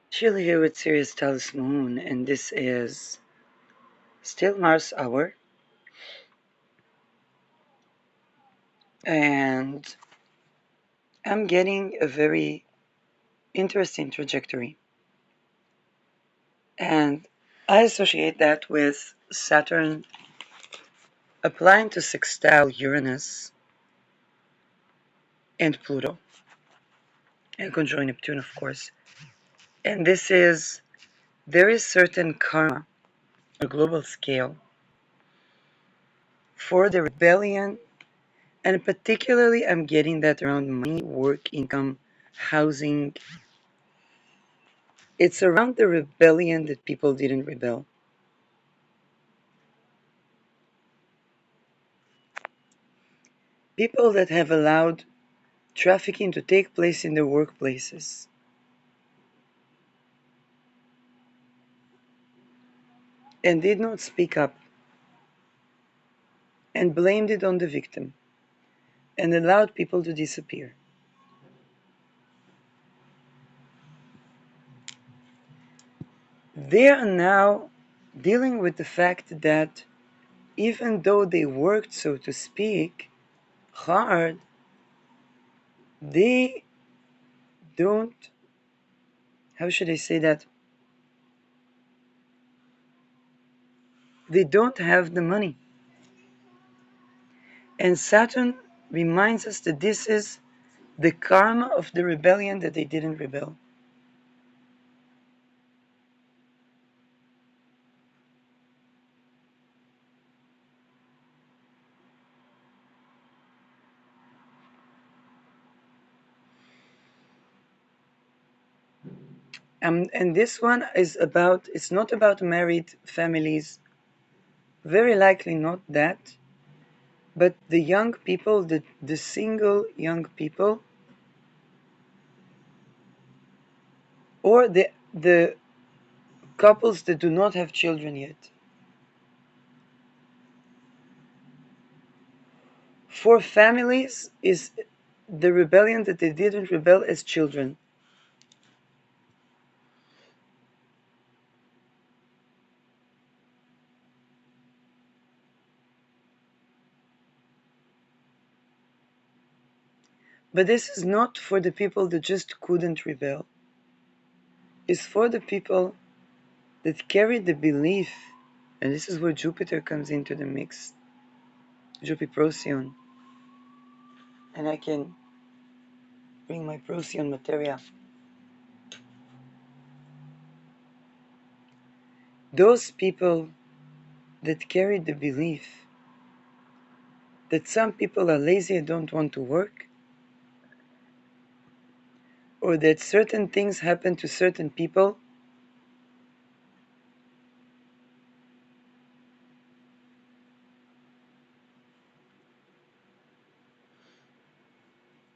Sheila here with Sirius Talis Moon, and this is Still Mars Hour. And I'm getting a very interesting trajectory. And I associate that with Saturn applying to sextile Uranus and Pluto, and conjoin Neptune, of course. And there is certain karma, a global scale, for the rebellion. And particularly, I'm getting that around money, work, income, housing. It's around the rebellion that people didn't rebel. People that have allowed trafficking to take place in their workplaces. And did not speak up and blamed it on the victim and allowed people to disappear. They are now dealing with the fact that even though they worked, so to speak, hard, they don't, how should I say that? They don't have the money. And Saturn reminds us that this is the karma of the rebellion that they didn't rebel. And this one is about, it's not about married families, very likely not that, but the young people, the single young people, or the couples that do not have children yet. For families is the rebellion that they didn't rebel as children. But this is not for the people that just couldn't rebel. It's for the people that carry the belief, and this is where Jupiter comes into the mix, Jupiter Procyon. And I can bring my Procyon materia. Those people that carry the belief that some people are lazy and don't want to work, or that certain things happen to certain people,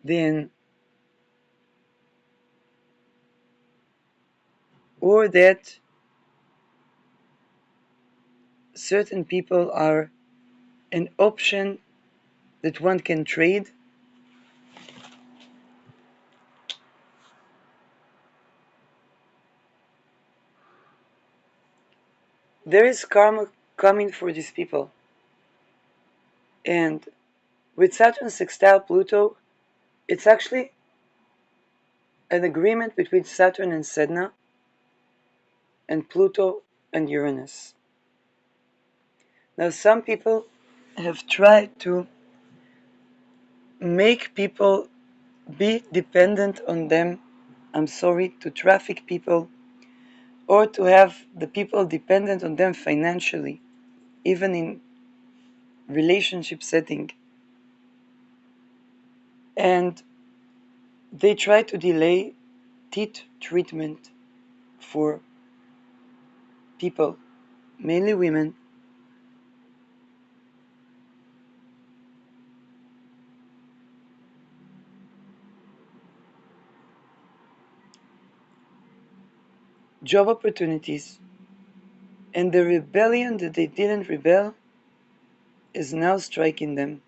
then, or that certain people are an option that one can trade, there is karma coming for these people. And with Saturn sextile Pluto, it's actually an agreement between Saturn and Sedna and Pluto and Uranus. Now, some people have tried to make people be dependent on them, I'm sorry, to traffic people, or to have the people dependent on them financially, even in relationship setting. And they try to delay teeth treatment for people, mainly women, job opportunities, and the rebellion that they didn't rebel is now striking them.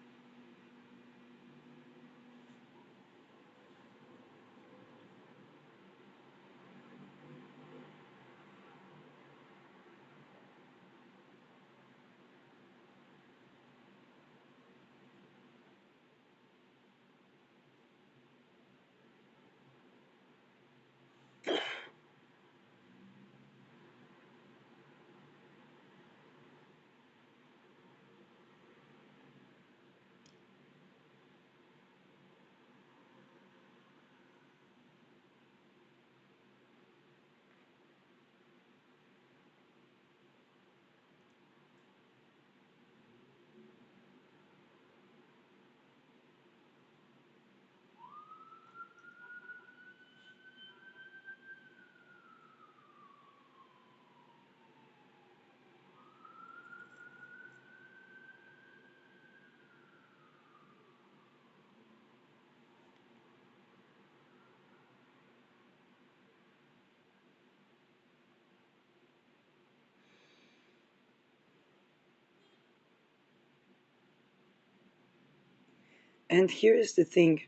And here is the thing.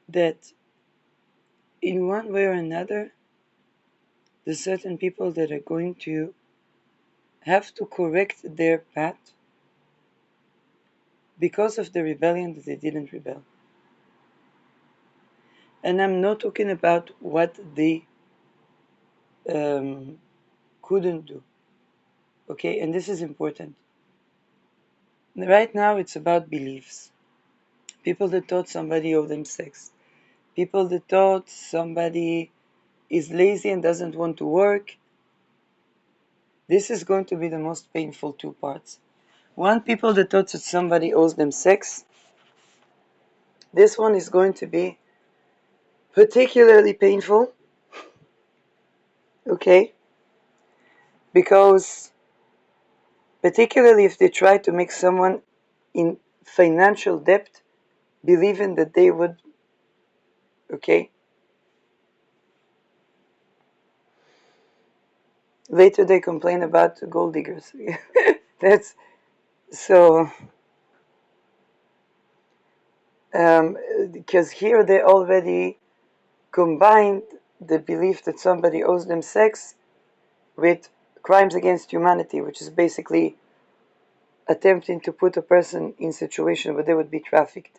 That in one way or another, the certain people that are going to have to correct their path because of the rebellion that they didn't rebel. And I'm not talking about what they couldn't do. Okay, and this is important. Right now, it's about beliefs. People that thought somebody owed them sex. People that thought somebody is lazy and doesn't want to work. This is going to be the most painful two parts. One, people that thought that somebody owes them sex. This one is going to be particularly painful, okay? Because particularly if they try to make someone in financial debt believing that they would, okay? Later they complain about gold diggers. That's so, because here they already combined the belief that somebody owes them sex with crimes against humanity, which is basically attempting to put a person in a situation where they would be trafficked.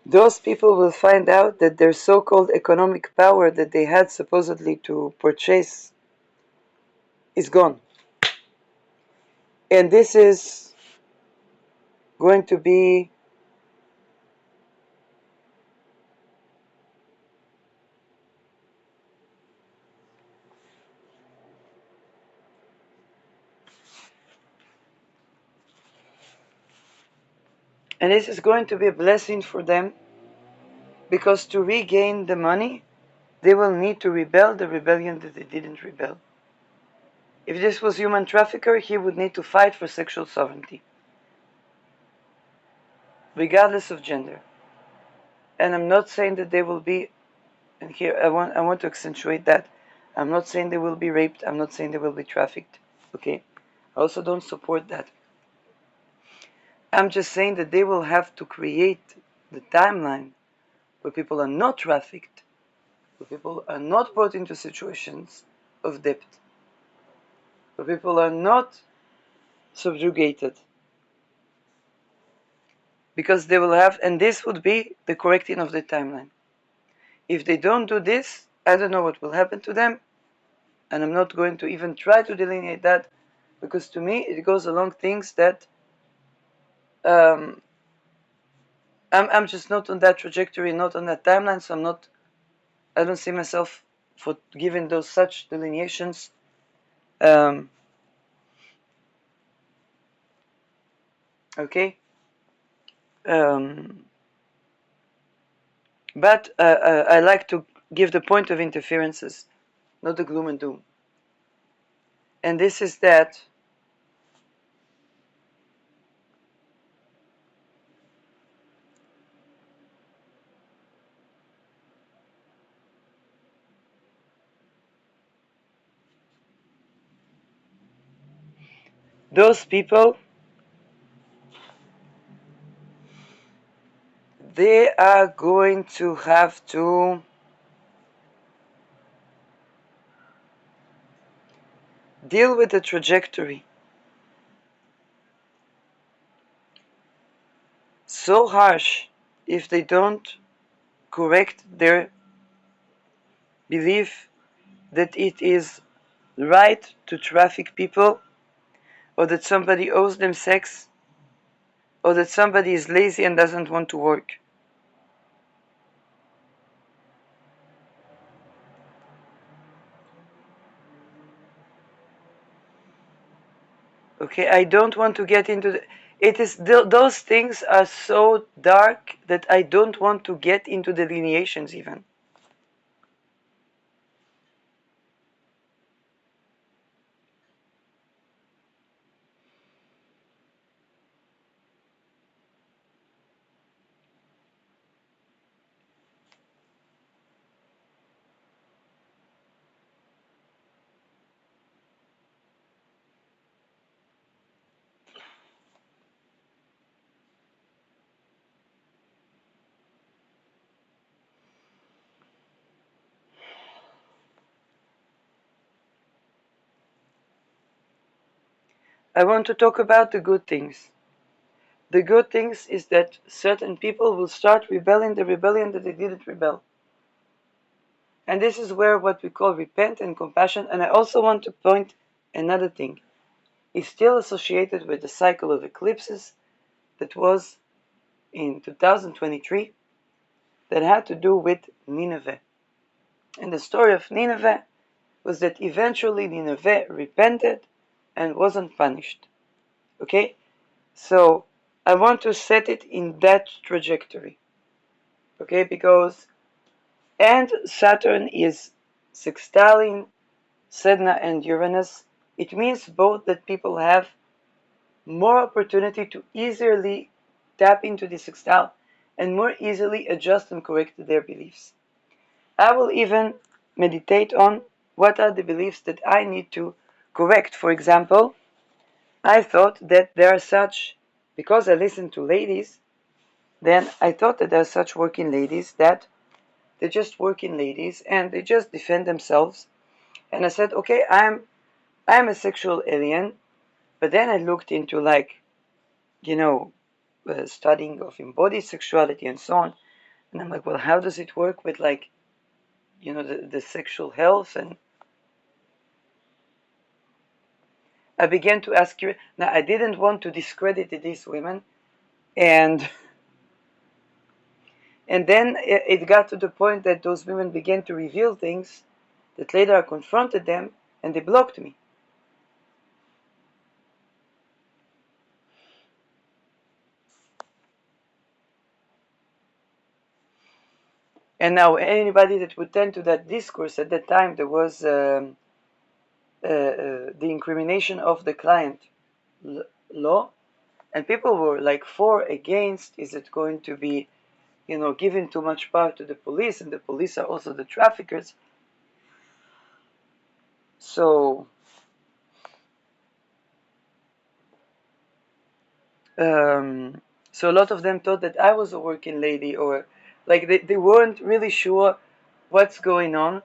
Those people will find out that their so-called economic power that they had supposedly to purchase is gone. And this is going to be a blessing for them, because to regain the money, they will need to rebel the rebellion that they didn't rebel. If this was human trafficker, he would need to fight for sexual sovereignty, regardless of gender. And I'm not saying that they will be, and here I want to accentuate that. I'm not saying they will be raped. I'm not saying they will be trafficked. Okay? I also don't support that. I'm just saying that they will have to create the timeline where people are not trafficked, where people are not brought into situations of debt, where people are not subjugated. Because they will have, and this would be the correcting of the timeline. If they don't do this, I don't know what will happen to them, and I'm not going to even try to delineate that, because to me it goes along things that I'm just not on that trajectory, not on that timeline, so I don't see myself for giving those such delineations. Okay. But I like to give the point of interferences, not the gloom and doom. And this is that those people, they are going to have to deal with the trajectory so harsh if they don't correct their belief that it is right to traffic people, or that somebody owes them sex, or that somebody is lazy and doesn't want to work. Okay, I don't want to get into those things are so dark that I don't want to get into delineations even. I want to talk about the good things. The good things is that certain people will start rebelling the rebellion that they didn't rebel. And this is where what we call repent and compassion. And I also want to point another thing. It's still associated with the cycle of eclipses that was in 2023 that had to do with Nineveh. And the story of Nineveh was that eventually Nineveh repented and wasn't punished. Okay? So I want to set it in that trajectory. Okay? Because, and Saturn is sextiling Sedna and Uranus. It means both that people have more opportunity to easily tap into the sextile and more easily adjust and correct their beliefs. I will even meditate on what are the beliefs that I need to correct. For example, I thought that there are such, because I listen to ladies, then I thought that there are such working ladies that they're just working ladies and they just defend themselves. And I said, okay, I'm a sexual alien. But then I looked into you know, studying of embodied sexuality and so on. And I'm like, well, how does it work with the sexual health? And I began to ask you. Now, I didn't want to discredit these women, and and then it got to the point that those women began to reveal things that later I confronted them, and they blocked me. And now anybody that would tend to that discourse at that time, there was the incrimination of the client law, and people were like for, against, is it going to be giving too much power to the police, and the police are also the traffickers. So so a lot of them thought that I was a working lady, or like they weren't really sure what's going on.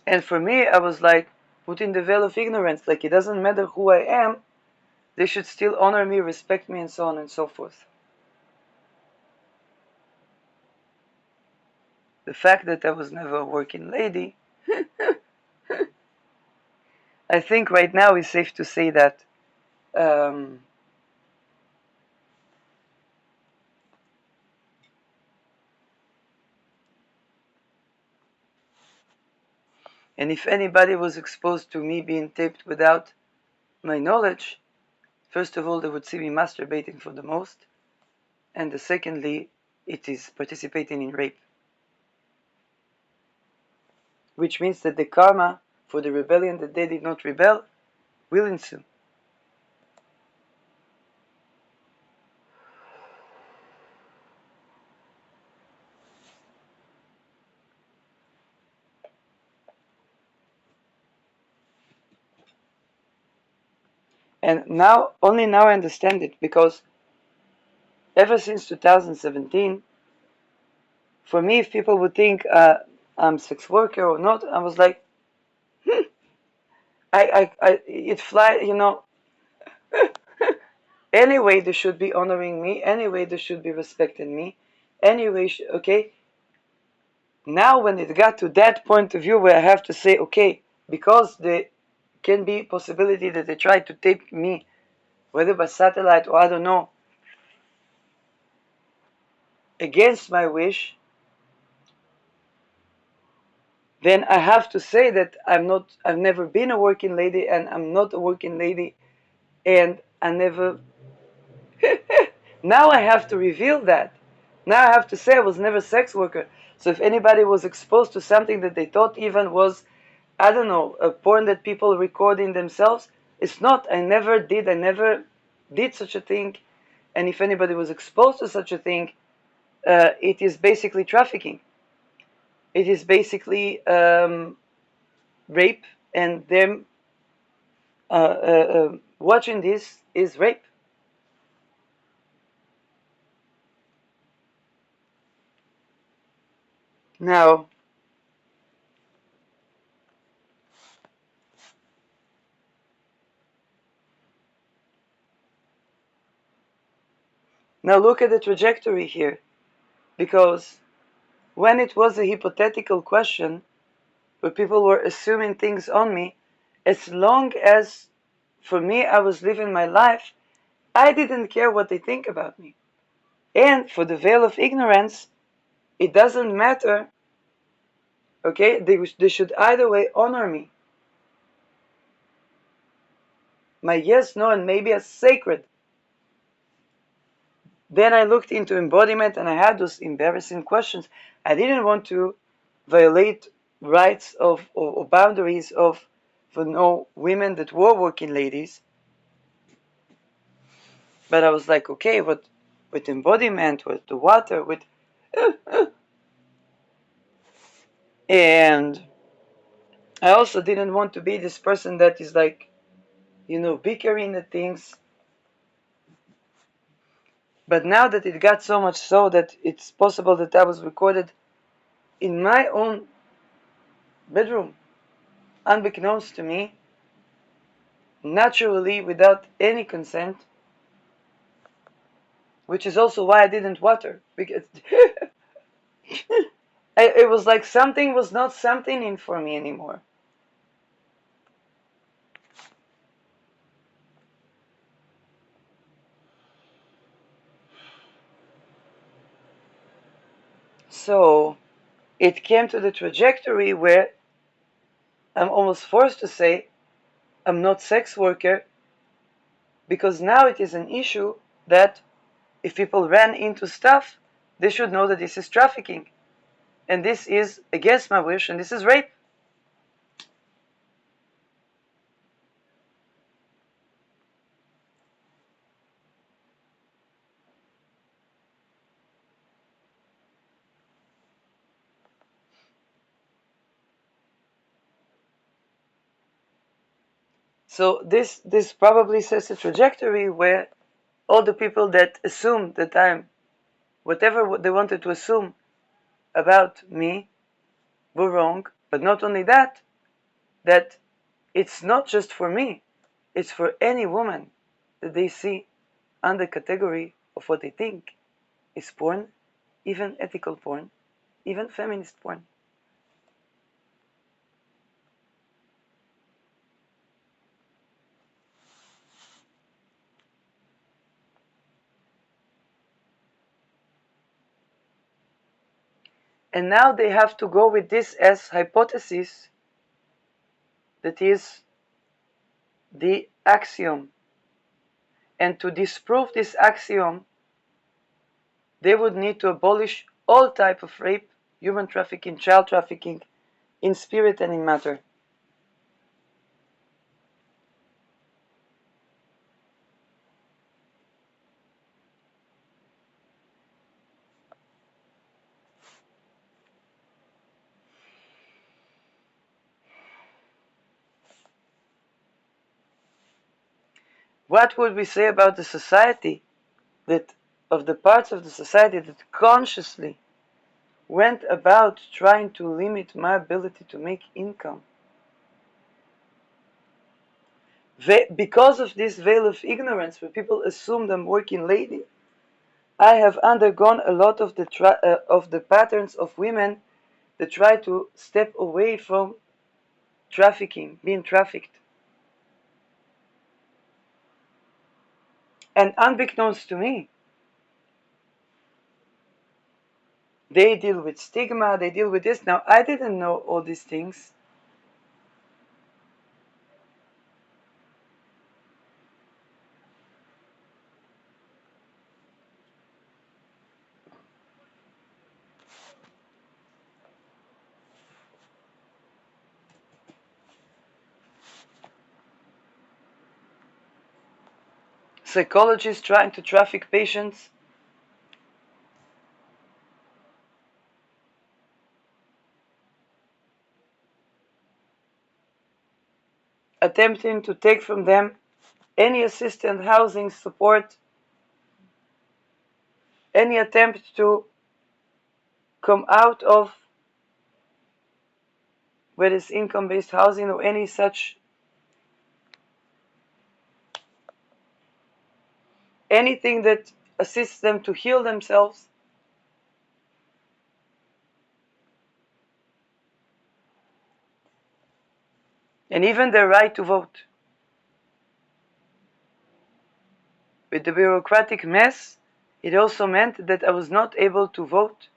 And for me, I was like putting the veil of ignorance, like it doesn't matter who I am, they should still honor me, respect me, and so on and so forth. The fact that I was never a working lady, I think right now is safe to say that um, and if anybody was exposed to me being taped without my knowledge, first of all, they would see me masturbating for the most, and secondly, it is participating in rape. Which means that the karma for the rebellion that they did not rebel will ensue. And now, only now I understand it, because ever since 2017, for me, if people would think I'm a sex worker or not, I was like, it fly, anyway, they should be honoring me. Anyway, they should be respecting me. Anyway, okay. Now, when it got to that point of view where I have to say, okay, because there can be possibility that they try to tape me, whether by satellite or I don't know, against my wish, then I have to say that I've never been a working lady, and I'm not a working lady, and I never, now I have to reveal that. Now I have to say I was never a sex worker. So if anybody was exposed to something that they thought even was, I don't know, a porn that people recording themselves, it's not. I never did such a thing. And if anybody was exposed to such a thing, it is basically trafficking. It is basically rape, and them watching this is rape. Now, now look at the trajectory here, because when it was a hypothetical question where people were assuming things on me, as long as for me I was living my life, I didn't care what they think about me. And for the veil of ignorance, it doesn't matter. Okay, they should either way honor me. My yes, no, and maybe as sacred. Then I looked into embodiment and I had those embarrassing questions. I didn't want to violate rights of or boundaries of for no women that were working ladies. But I was like, okay, what with embodiment, with the water, with and I also didn't want to be this person that is like, bickering at things. But now that it got so much so that it's possible that I was recorded in my own bedroom, unbeknownst to me, naturally without any consent, which is also why I didn't water, because it was like something was not something in for me anymore. So it came to the trajectory where I'm almost forced to say I'm not sex worker, because now it is an issue that if people ran into stuff, they should know that this is trafficking, and this is against my wish, and this is rape. So this probably sets a trajectory where all the people that assume that I'm whatever they wanted to assume about me were wrong. But not only that, that it's not just for me, it's for any woman that they see under category of what they think is porn, even ethical porn, even feminist porn. And now they have to go with this as hypothesis that is the axiom. And to disprove this axiom, they would need to abolish all type of rape, human trafficking, child trafficking, in spirit and in matter. What would we say about the society that, of the parts of the society that consciously went about trying to limit my ability to make income? Because of this veil of ignorance, where people assumed I'm working lady, I have undergone a lot of the patterns of women that try to step away from trafficking, being trafficked. And unbeknownst to me, They deal with stigma, they deal with this. Now, I didn't know all these things. Psychologists trying to traffic patients. Attempting to take from them any assistance, housing, support, any attempt to come out of whether it's income-based housing or any such, anything that assists them to heal themselves. And even their right to vote. With the bureaucratic mess, it also meant that I was not able to vote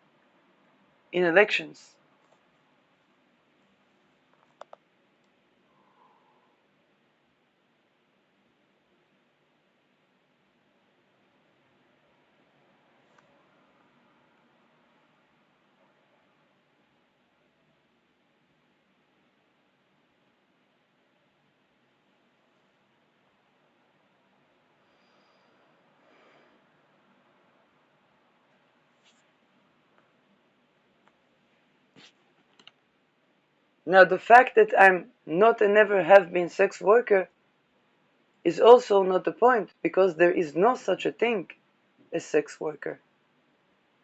in elections. Now, the fact that I'm not and never have been sex worker is also not the point, because there is no such a thing as sex worker.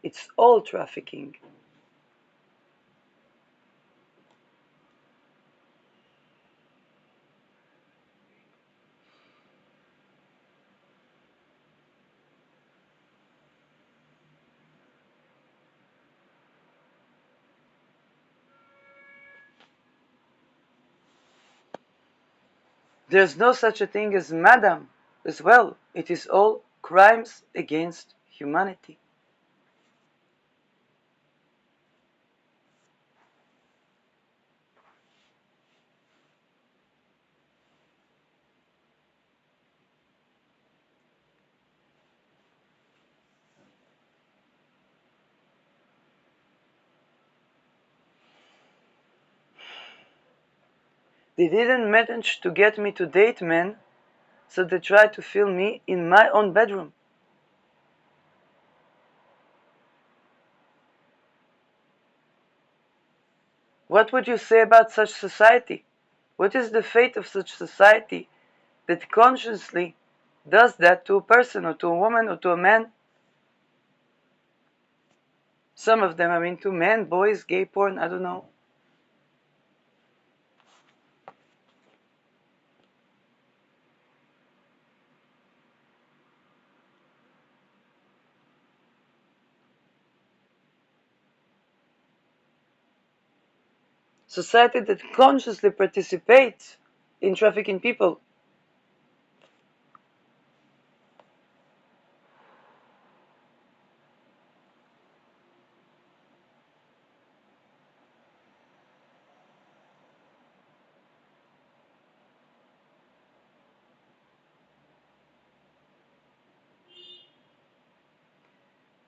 It's all trafficking. There's no such a thing as madam as well. It is all crimes against humanity. They didn't manage to get me to date men, so they tried to fill me in my own bedroom. What would you say about such society? What is the fate of such society that consciously does that to a person or to a woman or to a man? Some of them are into men, boys, gay porn, I don't know. Society that consciously participates in trafficking people.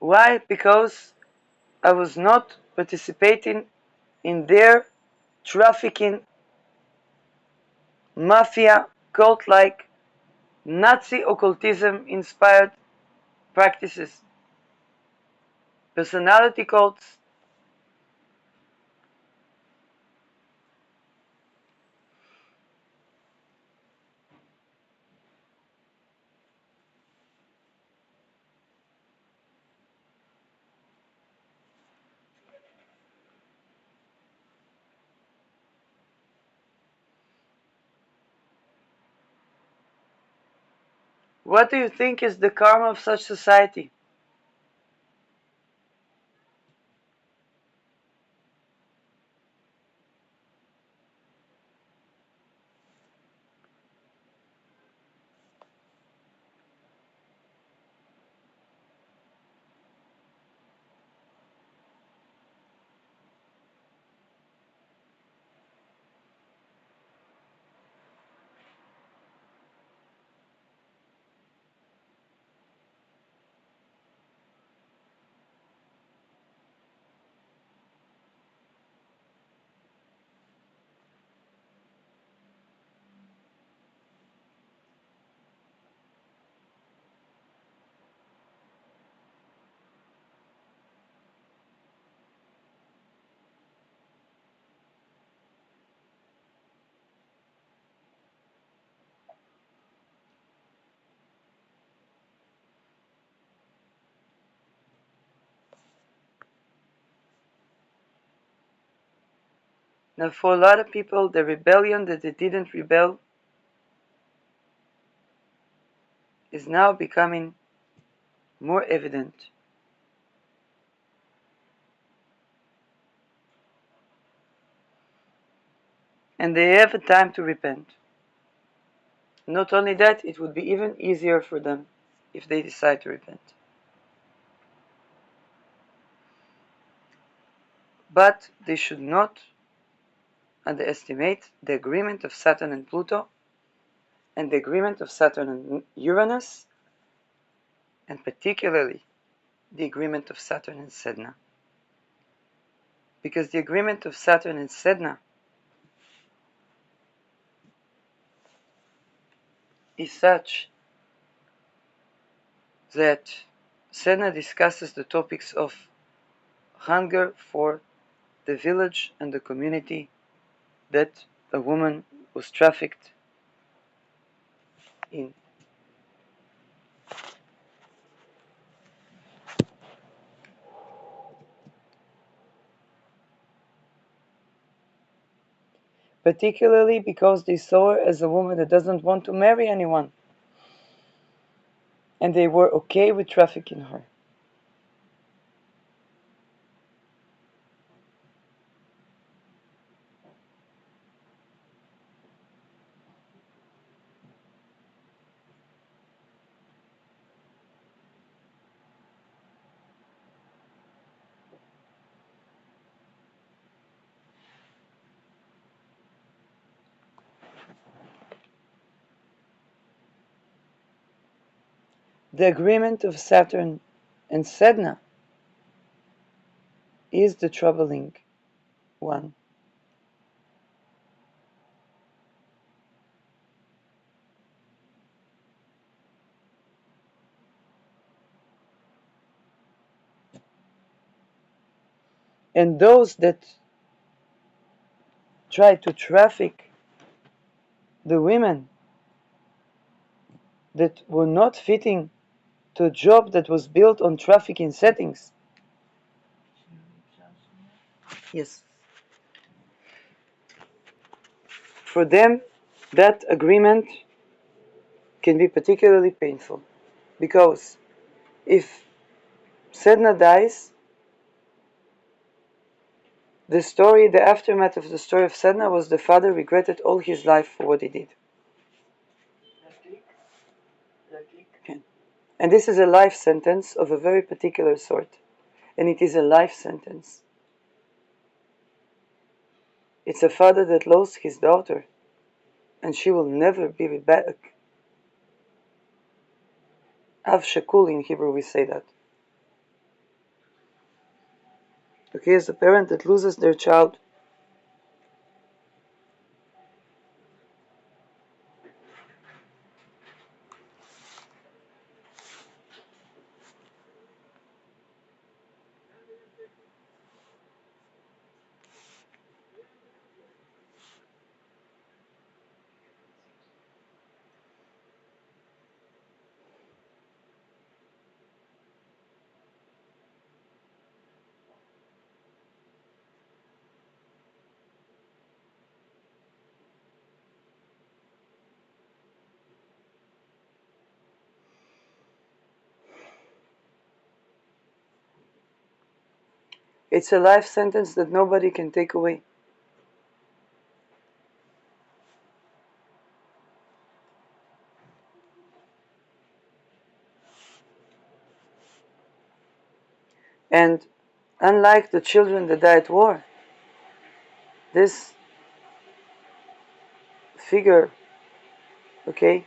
Why? Because I was not participating in their trafficking, mafia, cult-like, Nazi occultism inspired practices, personality cults. What do you think is the karma of such society? Now, for a lot of people, the rebellion that they didn't rebel is now becoming more evident. And they have a time to repent. Not only that, it would be even easier for them if they decide to repent. But they should not underestimate the agreement of Saturn and Pluto, and the agreement of Saturn and Uranus, and particularly the agreement of Saturn and Sedna. Because the agreement of Saturn and Sedna is such that Sedna discusses the topics of hunger for the village and the community that a woman was trafficked in. Particularly because they saw her as a woman that doesn't want to marry anyone. And they were okay with trafficking her. The agreement of Saturn and Sedna is the troubling one. And those that try to traffic the women that were not fitting to a job that was built on trafficking settings. Yes. For them, that agreement can be particularly painful because if Sedna dies, the aftermath of the story of Sedna was the father regretted all his life for what he did. Okay. And this is a life sentence of a very particular sort. And it is a life sentence. It's a father that lost his daughter, and she will never be back. Av shakul in Hebrew we say that. Okay, as a parent that loses their child, it's a life sentence that nobody can take away. And unlike the children that die at war, this figure, okay,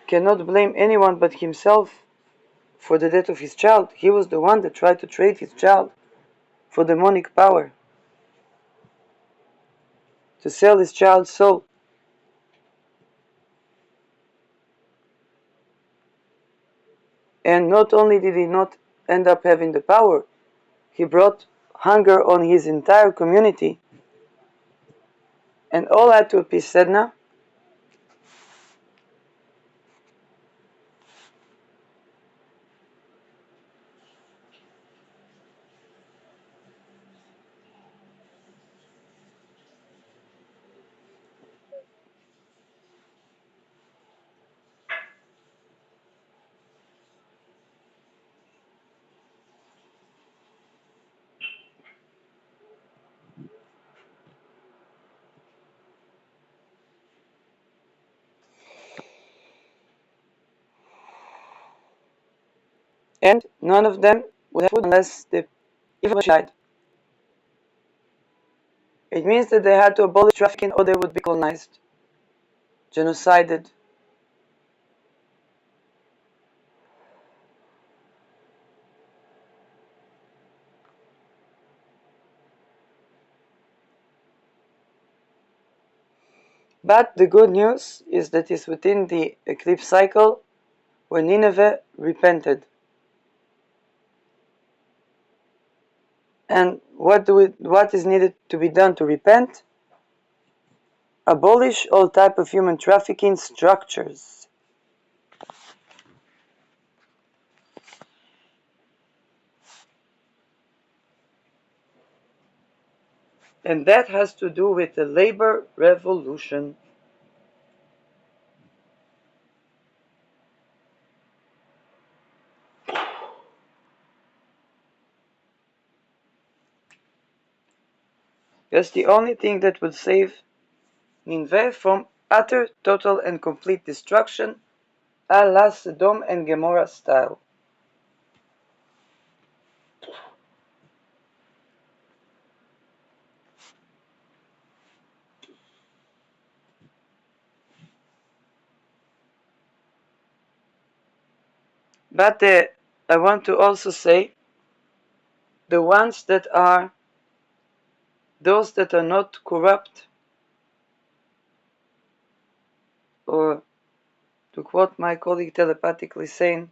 cannot blame anyone but himself for the death of his child. He was the one that tried to trade his child for demonic power, to sell his child's soul. And not only did he not end up having the power, he brought hunger on his entire community. And all had to appease Sedna. and none of them would have food unless the evil died. It means that they had to abolish trafficking or they would be colonized, genocided. But the good news is that it's within the eclipse cycle where Nineveh repented. And what is needed to be done to repent? Abolish all type of human trafficking structures. And that has to do with the labor revolution. That's the only thing that would save Nineveh from utter, total, and complete destruction, a la Sodom and Gomorrah style. But I want to also say the ones that are those that are not corrupt, or to quote my colleague telepathically saying,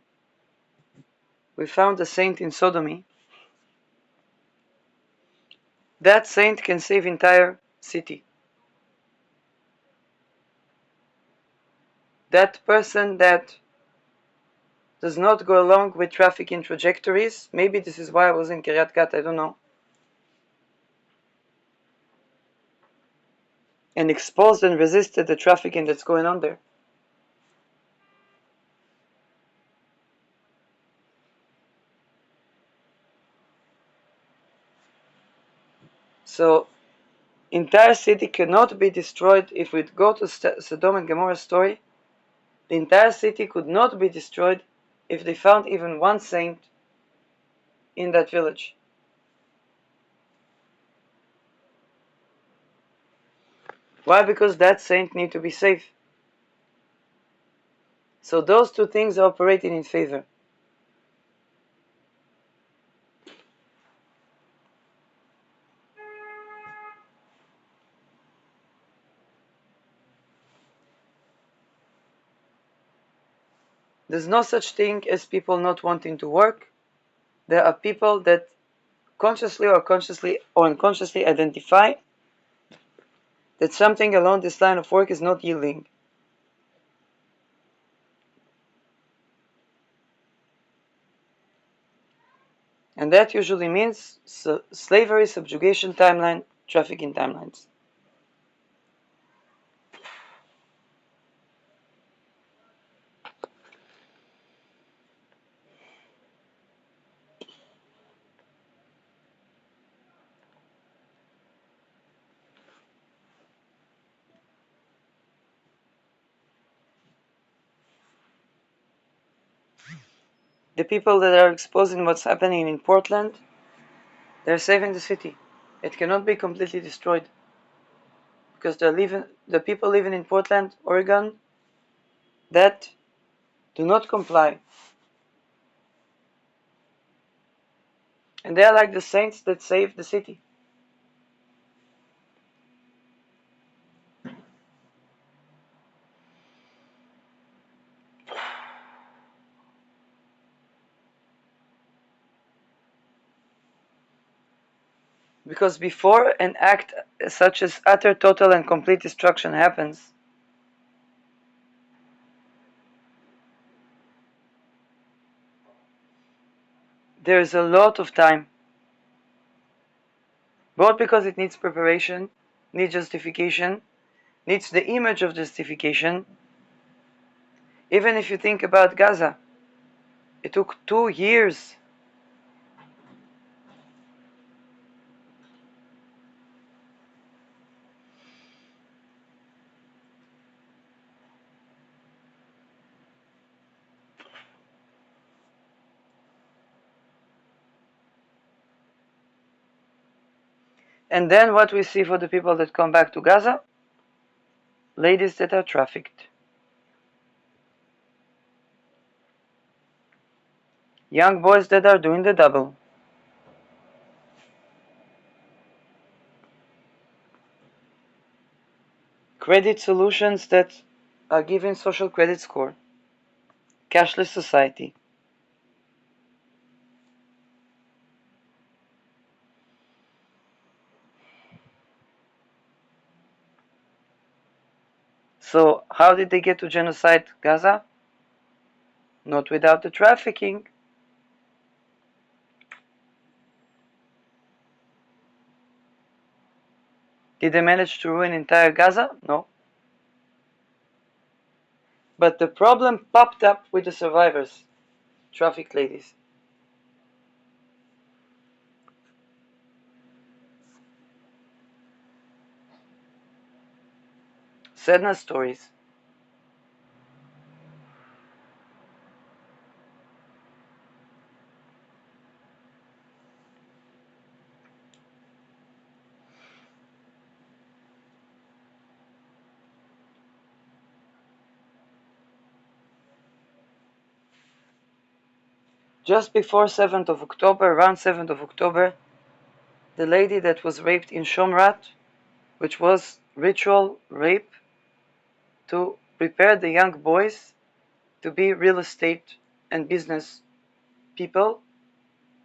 we found a saint in sodomy. That saint can save entire city. That person that does not go along with trafficking trajectories, maybe this is why I was in Kiryat Gat, I don't know, and exposed and resisted the trafficking that's going on there. So, entire city cannot be destroyed. If we go to Sodom and Gomorrah story, the entire city could not be destroyed if they found even one saint in that village. Why? Because that saint need to be safe. So those two things are operating in favor. There's no such thing as people not wanting to work. There are people that consciously or unconsciously identify that something along this line of work is not yielding. And that usually means slavery, subjugation timeline, trafficking timelines. The people that are exposing what's happening in Portland, they're saving the city. It cannot be completely destroyed because the people living in Portland, Oregon, that do not comply. And they are like the saints that saved the city. Because before an act such as utter, total, and complete destruction happens, there is a lot of time. Both because it needs preparation, needs justification, needs the image of justification. Even if you think about Gaza, it took 2 years. And then what we see for the people that come back to Gaza? Ladies that are trafficked. Young boys that are doing the double. Credit solutions that are giving social credit score. Cashless society. So how did they get to genocide Gaza? Not without the trafficking. Did they manage to ruin entire Gaza? No. But the problem popped up with the survivors, trafficked ladies. Sadness stories. Just before 7th of October, around 7th of October, the lady that was raped in Shomrat, which was ritual rape to prepare the young boys to be real estate and business people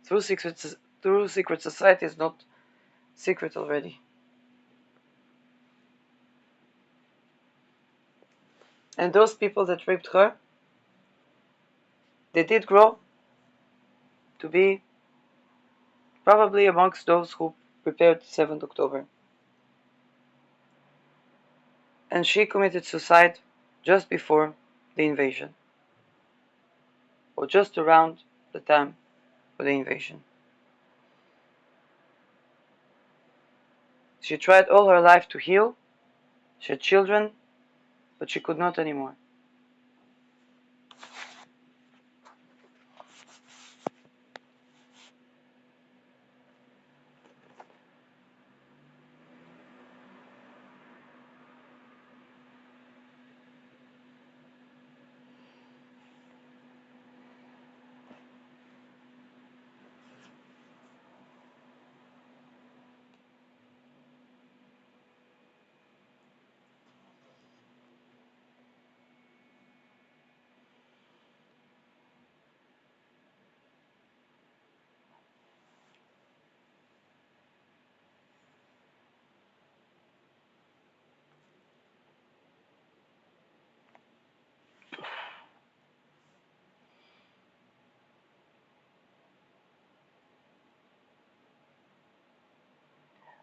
through secret society is not secret already. And those people that raped her, they did grow to be probably amongst those who prepared 7th October. And she committed suicide just before the invasion, or just around the time of the invasion. She tried all her life to heal. She had children, but she could not anymore.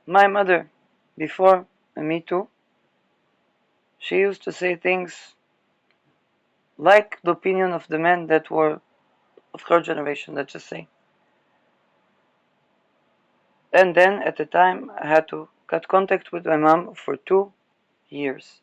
My mother, before, and me too, she used to say things like the opinion of the men that were of her generation, let's just say. And then at the time, I had to cut contact with my mom for 2 years.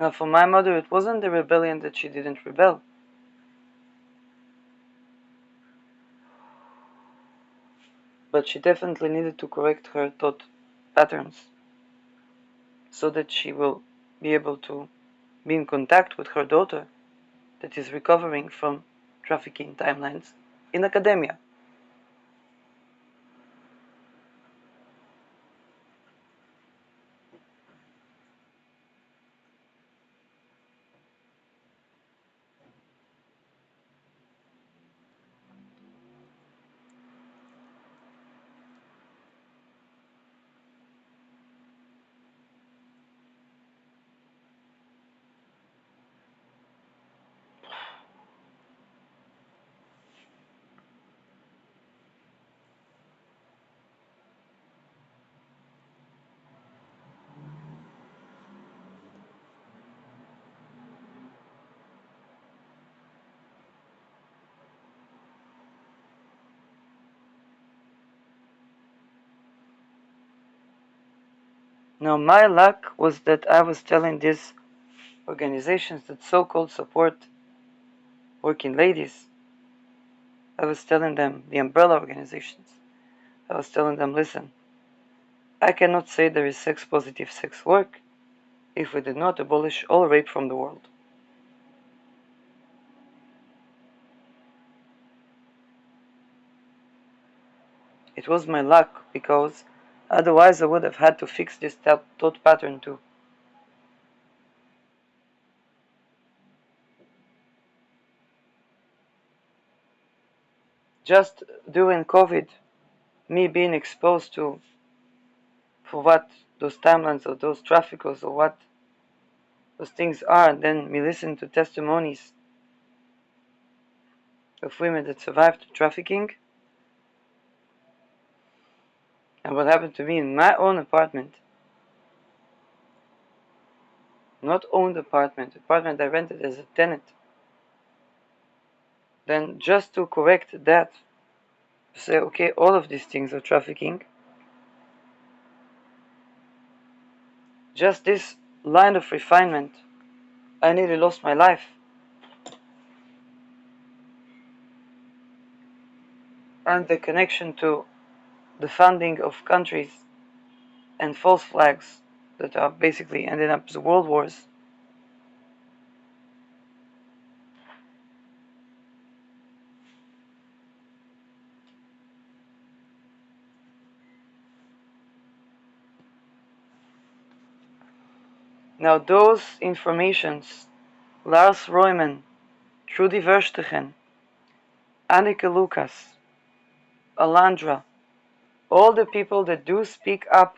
Now, for my mother, it wasn't the rebellion that she didn't rebel. But she definitely needed to correct her thought patterns so that she will be able to be in contact with her daughter that is recovering from trafficking timelines in academia. Now, my luck was that I was telling these organizations that so-called support working ladies, I was telling them, the umbrella organizations, I was telling them, listen, I cannot say there is sex-positive sex work if we did not abolish all rape from the world. It was my luck, because otherwise I would have had to fix this thought pattern too. Just during COVID, me being exposed to, for what those timelines or those traffickers or what those things are, and then me listen to testimonies of women that survived trafficking, and what happened to me in my own apartment, not owned apartment I rented as a tenant. Then just to correct that, to say, okay, all of these things are trafficking, just this line of refinement, I nearly lost my life. And the connection to the funding of countries and false flags that are basically ending up as world wars. Now those informations, Lars Royman, Trudy Verstegen, Anneke Lucas, Alandra, all the people that do speak up,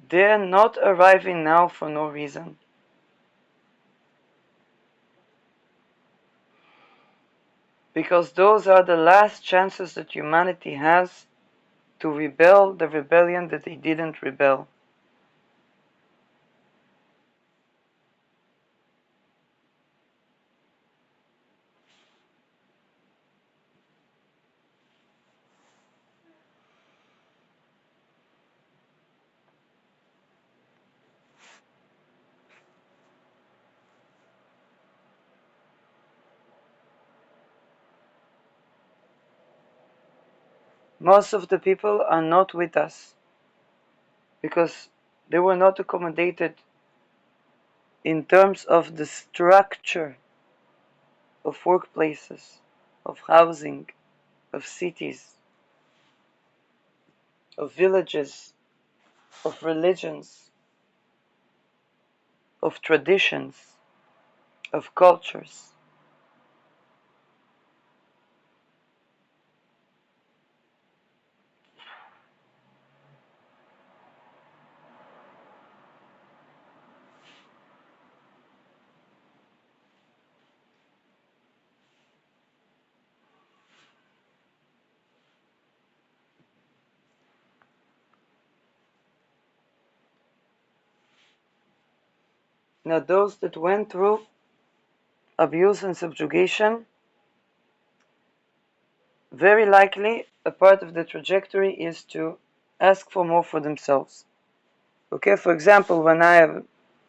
they're not arriving now for no reason. Because those are the last chances that humanity has to rebel the rebellion that they didn't rebel. Most of the people are not with us because they were not accommodated in terms of the structure of workplaces, of housing, of cities, of villages, of religions, of traditions, of cultures. Now, those that went through abuse and subjugation, very likely a part of the trajectory is to ask for more for themselves. Okay, for example, when I have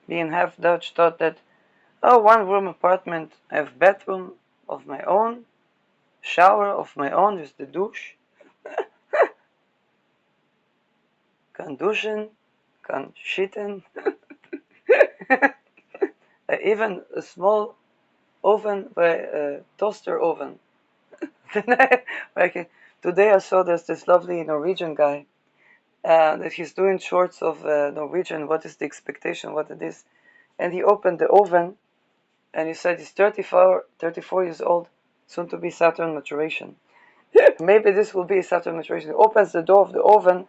been half Dutch, thought that, oh, one room apartment, I have bathroom of my own, shower of my own, just the douche. Kan douchen, kan shitten. Even a small oven, a toaster oven. Today I saw there's this lovely Norwegian guy that he's doing shorts of Norwegian, what is the expectation, what it is. And he opened the oven and he said he's 34 years old, soon to be Saturn maturation. Maybe this will be Saturn maturation. He opens the door of the oven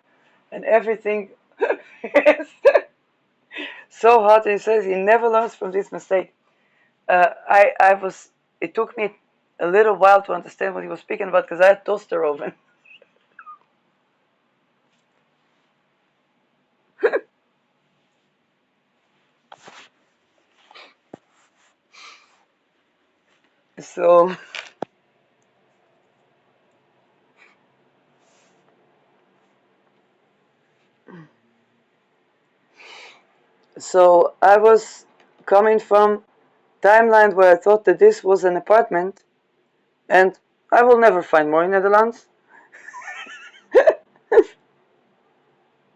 and everything is so hot. And he says he never learns from this mistake. It took me a little while to understand what he was speaking about because I had toaster oven. So I was coming from timeline where I thought that this was an apartment and I will never find more in Netherlands.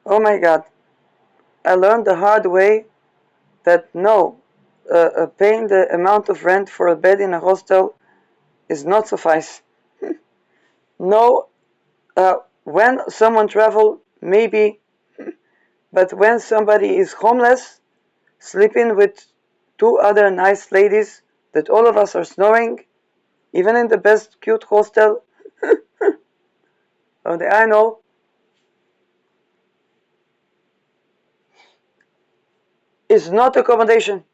Oh my god. I learned the hard way that no, paying the amount of rent for a bed in a hostel is not suffice. No, when someone travel, maybe, but when somebody is homeless, sleeping with two other nice ladies that all of us are snoring, even in the best cute hostel of the I know, is not accommodation.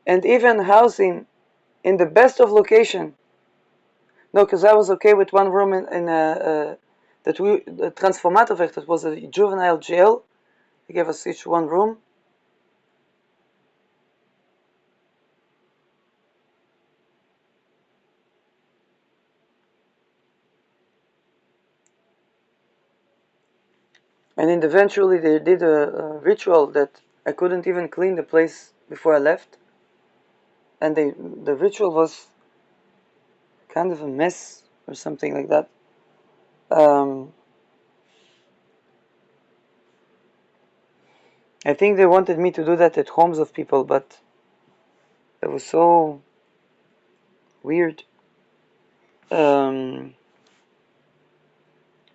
And even housing in the best of location. No, because I was okay with one room in that we the Transformatorweg, that was a juvenile jail. They gave us each one room. And then eventually they did a ritual that I couldn't even clean the place before I left. And the ritual was kind of a mess or something like that. I think they wanted me to do that at homes of people, but it was so weird. But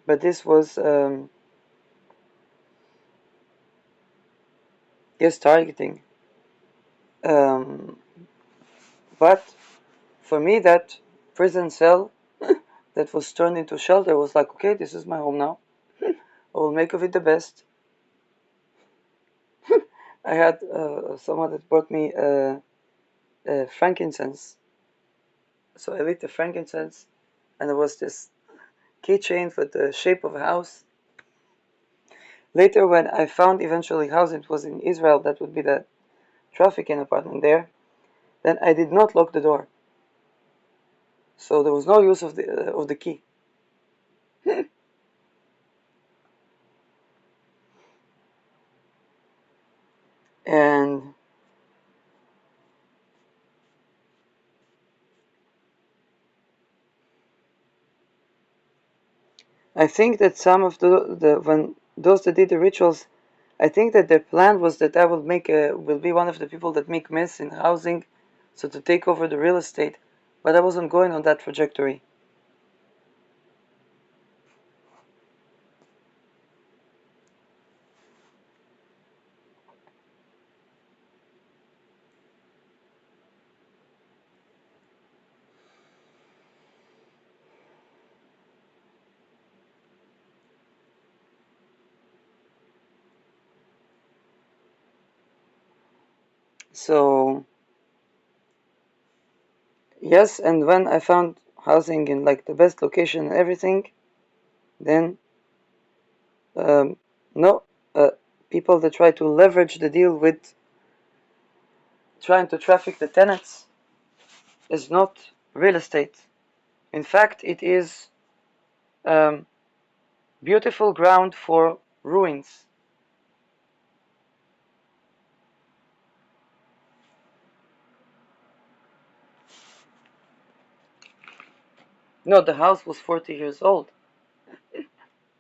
this was yes, targeting. But for me, that prison cell that was turned into shelter was like, okay, this is my home now. I will make of it the best. I had someone that brought me frankincense. So I lit the frankincense, and there was this keychain with the shape of a house. Later, when I found eventually house, it was in Israel, that would be the trafficking apartment there, then I did not lock the door. So there was no use of the key. And I think that some of when those that did the rituals, I think that their plan was that I will be one of the people that make mess in housing, so to take over the real estate, but I wasn't going on that trajectory. So yes, and when I found housing in like the best location and everything, then no, people that try to leverage the deal with trying to traffic the tenants is not real estate. In fact, it is beautiful ground for ruins. No, the house was 40 years old.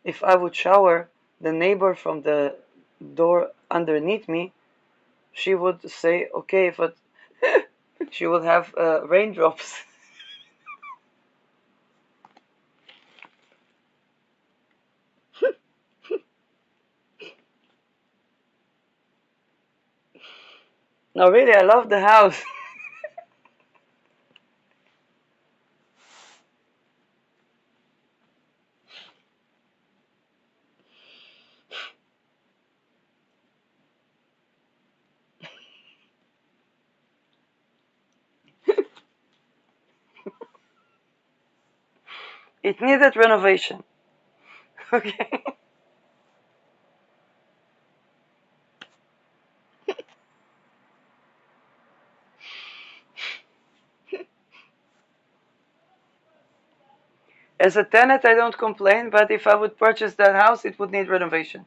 If I would shower, the neighbor from the door underneath me, she would say, okay, but she would have raindrops. No, really, I love the house. It needed renovation. Okay. As a tenant, I don't complain, but if I would purchase that house, it would need renovation.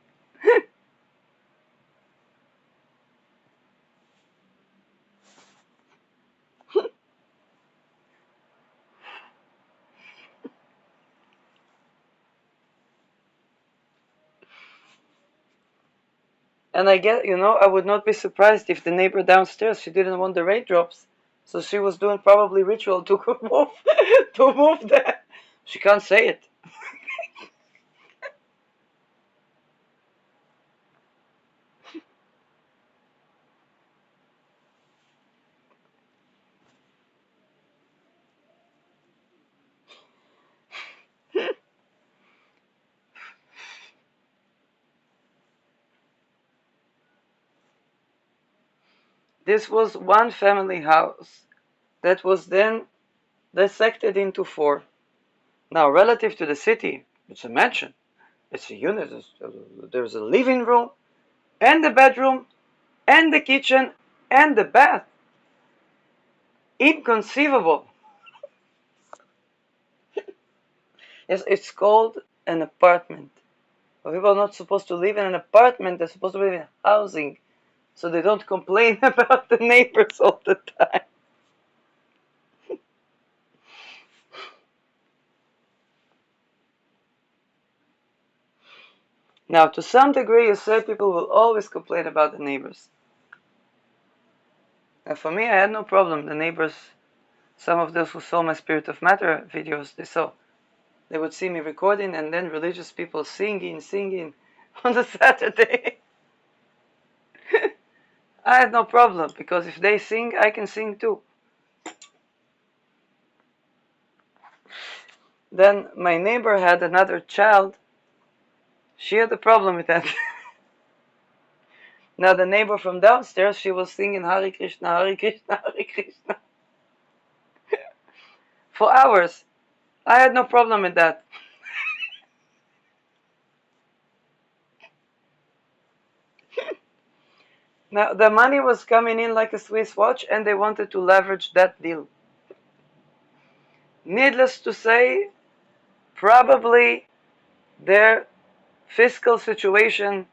And I get, I would not be surprised if the neighbor downstairs, she didn't want the raindrops, so she was doing probably ritual to move, to move that. She can't say it. This was one family house that was then dissected into four. Now, relative to the city, it's a mansion. It's a unit. There's a living room, and the bedroom, and the kitchen, and the bath. Inconceivable. Yes, it's called an apartment. But people are not supposed to live in an apartment, they're supposed to live in housing. So they don't complain about the neighbors all the time. Now, to some degree, you say people will always complain about the neighbors. And for me, I had no problem. The neighbors, some of those who saw my Spirit of Matter videos, they would see me recording, and then religious people singing on the Saturday. I had no problem, because if they sing, I can sing too. Then my neighbor had another child. She had a problem with that. Now the neighbor from downstairs, she was singing Hare Krishna, Hare Krishna, Hare Krishna for hours. I had no problem with that. Now the money was coming in like a Swiss watch, and they wanted to leverage that deal. Needless to say, probably their fiscal situation.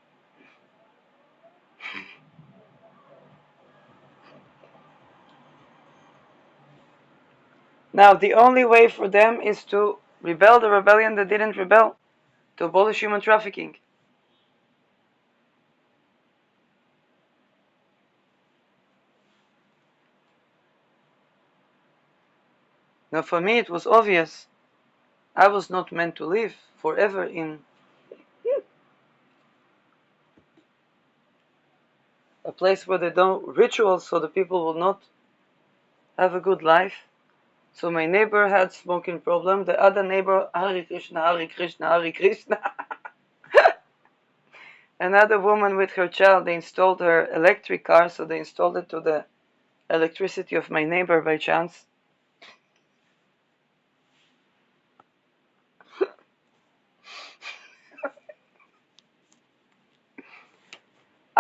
Now the only way for them is to rebel the rebellion that didn't rebel, to abolish human trafficking. Now for me it was obvious. I was not meant to live forever in a place where they don't rituals, so the people will not have a good life. So my neighbor had smoking problem. The other neighbor, Hare Krishna, Hare Krishna, Hare Krishna. Another woman with her child, they installed her electric car, so they installed it to the electricity of my neighbor by chance.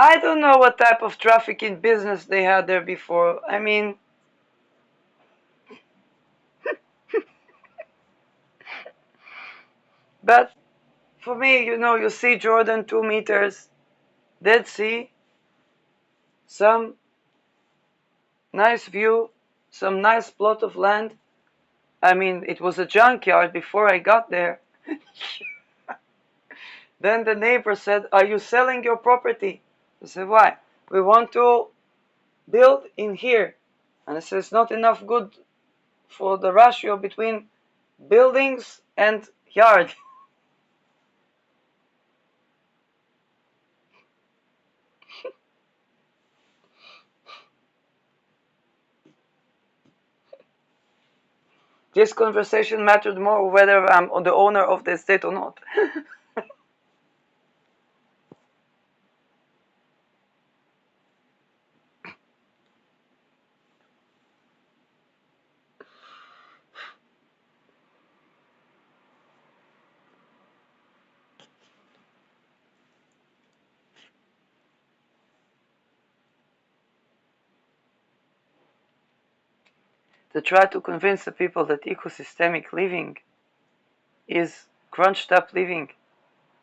I don't know what type of trafficking business they had there before. I mean, but for me, you see Jordan 2 meters, Dead Sea, some nice view, some nice plot of land. I mean, it was a junkyard before I got there. Then the neighbor said, "Are you selling your property?" I said, "Why?" "We want to build in here." And I said, "It's not enough good for the ratio between buildings and yard." This conversation mattered more whether I'm the owner of the estate or not. To try to convince the people that ecosystemic living is crunched up living.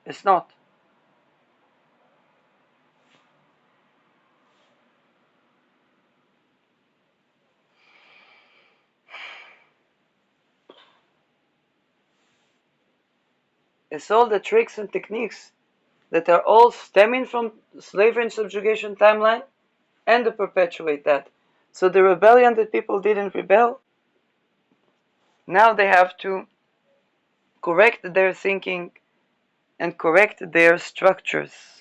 It's not. It's all the tricks and techniques that are all stemming from slavery and subjugation timeline and to perpetuate that. So the rebellion that people didn't rebel, now they have to correct their thinking and correct their structures.